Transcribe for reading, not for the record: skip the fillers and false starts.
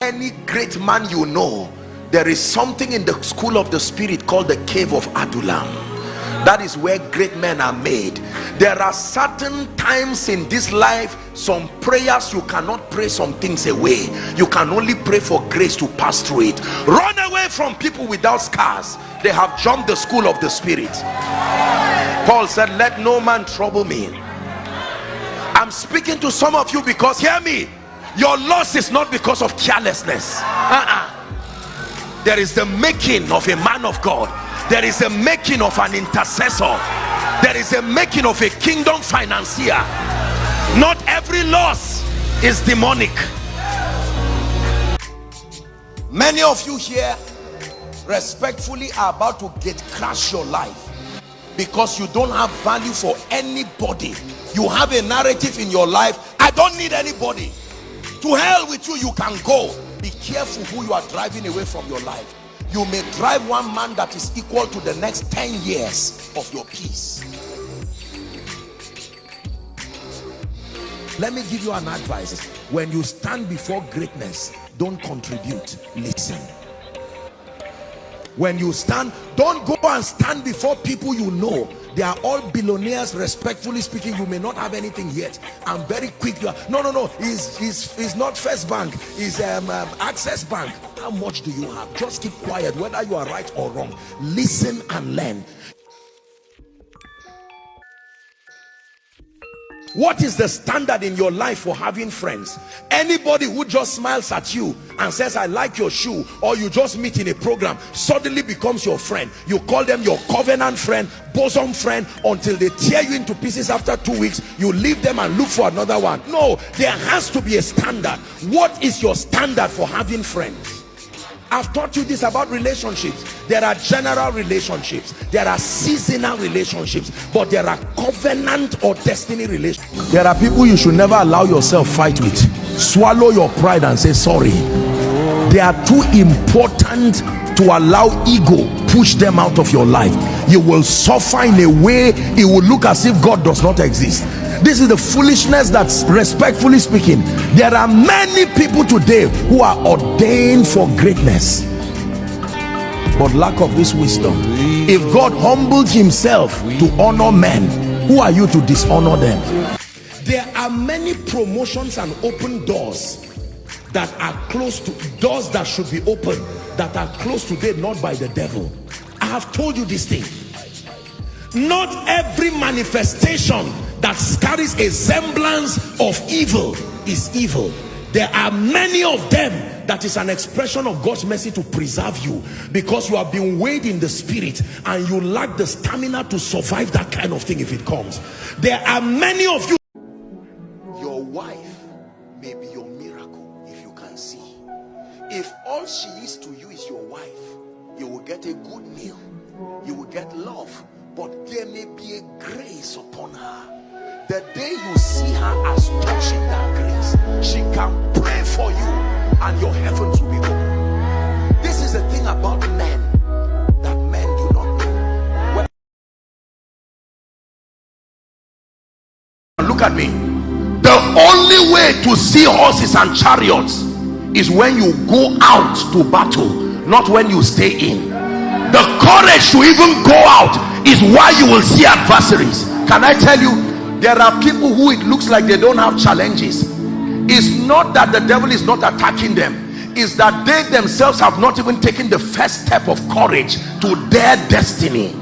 Any great man you know, there is something in the school of the spirit called the cave of Adullam. That is where great men are made. There are certain times in this life, some prayers you cannot pray some things away. You can only pray for grace to pass through it. Run away from people without scars. They have jumped the school of the spirit. Paul said, let no man trouble me. I'm speaking to some of you because, hear me, your loss is not because of carelessness. There is the making of a man of God. There is a making of an intercessor. There is a making of a kingdom financier. Not every loss is demonic. Many of you here respectfully are about to get crash your life because you don't have value for anybody. You have a narrative in your life, I don't need anybody. To hell with you, you can go. Be careful who you are driving away from your life. You may drive one man that is equal to the next 10 years of your peace. Let me give you an advice. When you stand before greatness, don't contribute, listen. When you stand, don't go and stand before people you know. They are all billionaires. Respectfully speaking, you may not have anything yet. I'm very quick. You are, no. He's not First Bank. He's Access Bank. How much do you have? Just keep quiet, whether you are right or wrong. Listen and learn. What is the standard in your life for having friends? Anybody who just smiles at you and says, I like your shoe, or you just meet in a program, suddenly becomes your friend. You call them your covenant friend, bosom friend, until they tear you into pieces after 2 weeks. You leave them and look for another one. No, there has to be a standard. What is your standard for having friends? I've taught you this about relationships. There are general relationships, there are seasonal relationships, but there are covenant or destiny relationships. There are people you should never allow yourself fight with. Swallow your pride and say sorry. They are too important to allow ego push them out of your life. You will suffer in a way it will look as if God does not exist. This is the foolishness that's, respectfully speaking, there are many people today who are ordained for greatness but lack of this wisdom. If God humbled himself to honor men, who are you to dishonor them? There are many promotions and open doors that are closed to, doors that should be open, that are closed today not by the devil. I have told you this thing. Not every manifestation that carries a semblance of evil is evil. There are many of them that is an expression of God's mercy to preserve you, because you have been weighed in the spirit and you lack the stamina to survive that kind of thing if it comes. There are many of you. Your wife may be your miracle if you can see. If all she is to you is your wife, you will get a good meal, you will get love, but there may be a grace upon her. The day you see her as touching that grace, she can pray for you and your heavens will be open. This is the thing about men that men do not know. Look at me. The only way to see horses and chariots is when you go out to battle, not when you stay in. The courage to even go out is why you will see adversaries. Can I tell you, there are people who it looks like they don't have challenges. It's not that the devil is not attacking them, it's that they themselves have not even taken the first step of courage to their destiny.